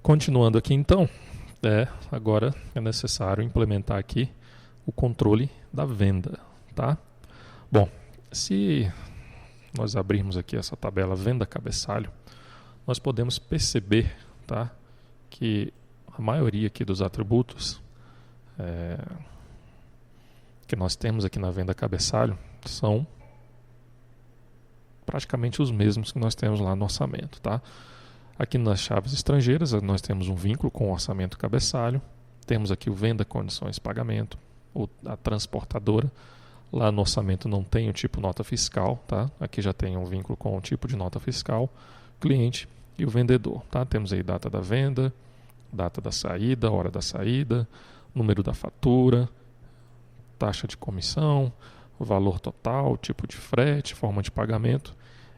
Continuando aqui então, agora é necessário implementar aqui o controle da venda, tá? Bom, se nós abrirmos aqui essa tabela venda cabeçalho, nós podemos perceber, tá, que a maioria aqui dos atributos que nós temos aqui na venda cabeçalho são praticamente os mesmos que nós temos lá no orçamento, tá? Aqui nas chaves estrangeiras nós temos um vínculo com o orçamento cabeçalho, temos aqui o venda condições de pagamento, a transportadora. Lá no orçamento não tem o tipo nota fiscal, tá? Aqui já tem um vínculo com o tipo de nota fiscal, cliente e o vendedor, tá? Temos aí data da venda, data da saída, hora da saída, número da fatura, taxa de comissão, o valor total, tipo de frete, forma de pagamento,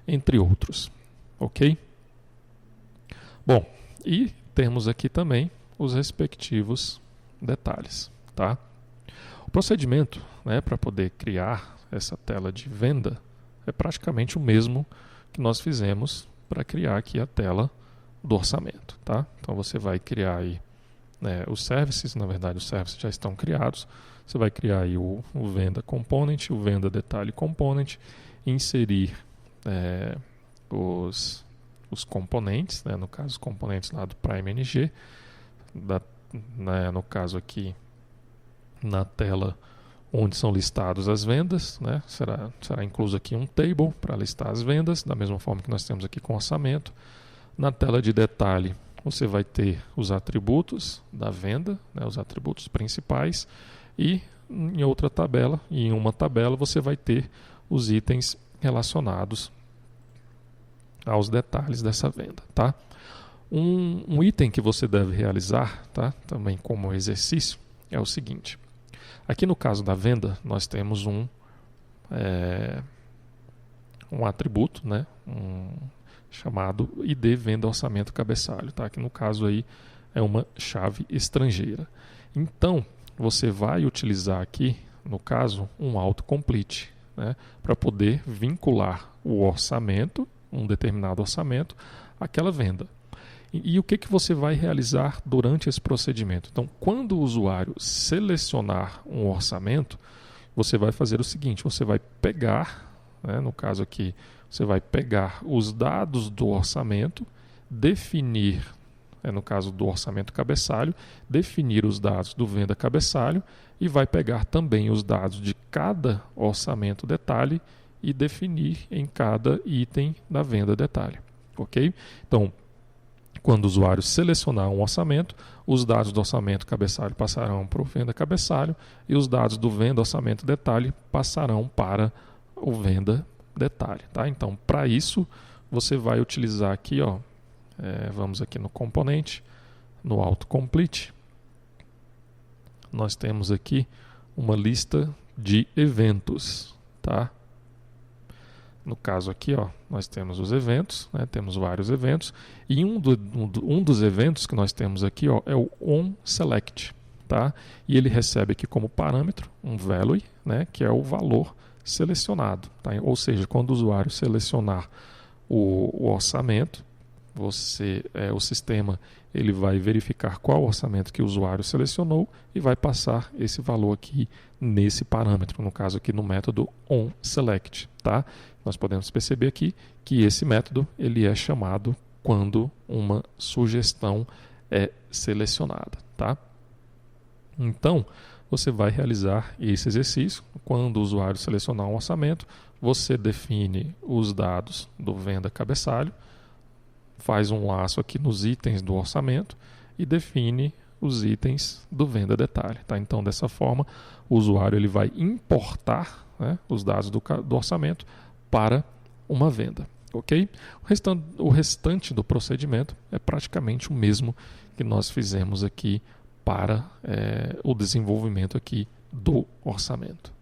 entre outros, ok? Bom, e temos aqui também os respectivos detalhes, tá? O procedimento, para poder criar essa tela de venda é praticamente o mesmo que nós fizemos para criar aqui a tela do orçamento, tá? Então você vai criar aí os services, na verdade os services já estão criados, você vai criar aí o venda component, o venda detalhe component, inserir os componentes, no caso os componentes lá do Prime NG, no caso aqui na tela onde são listados as vendas, será incluso aqui um table para listar as vendas, da mesma forma que nós temos aqui com orçamento. Na tela de detalhe você vai ter os atributos da venda, os atributos principais, e em outra tabela, em uma tabela você vai ter os itens relacionados aos detalhes dessa venda, tá? Um item que você deve realizar, tá? Também como exercício, é o seguinte. Aqui no caso da venda, nós temos um atributo, chamado ID Venda Orçamento Cabeçalho, tá? Que no caso aí é uma chave estrangeira. Então, você vai utilizar aqui, no caso, um autocomplete, para poder vincular o orçamento, um determinado orçamento, àquela venda. E o que você vai realizar durante esse procedimento? Então, quando o usuário selecionar um orçamento, você vai fazer o seguinte, você vai pegar, no caso aqui, você vai pegar os dados do orçamento, definir, no caso do orçamento cabeçalho, definir os dados do venda cabeçalho e vai pegar também os dados de cada orçamento detalhe e definir em cada item da venda detalhe, ok? Então, quando o usuário selecionar um orçamento, os dados do orçamento cabeçalho passarão para o venda cabeçalho e os dados do venda orçamento detalhe passarão para o venda detalhe, tá? Então, para isso, você vai utilizar aqui, vamos aqui no componente, no autocomplete, nós temos aqui uma lista de eventos, tá? No caso aqui, nós temos os eventos, temos vários eventos, e um dos eventos que nós temos aqui é o onSelect, tá? E ele recebe aqui como parâmetro um value, que é o valor selecionado, tá? Ou seja, quando o usuário selecionar o orçamento, o sistema ele vai verificar qual orçamento que o usuário selecionou e vai passar esse valor aqui nesse parâmetro, no caso aqui no método onSelect, tá? Nós podemos perceber aqui que esse método ele é chamado quando uma sugestão é selecionada, tá? Então, você vai realizar esse exercício. Quando o usuário selecionar um orçamento, você define os dados do venda cabeçalho, faz um laço aqui nos itens do orçamento e define os itens do venda detalhe, tá? Então, dessa forma, o usuário ele vai importar os dados do orçamento para uma venda, ok? O restante do procedimento é praticamente o mesmo que nós fizemos aqui para o desenvolvimento aqui do orçamento.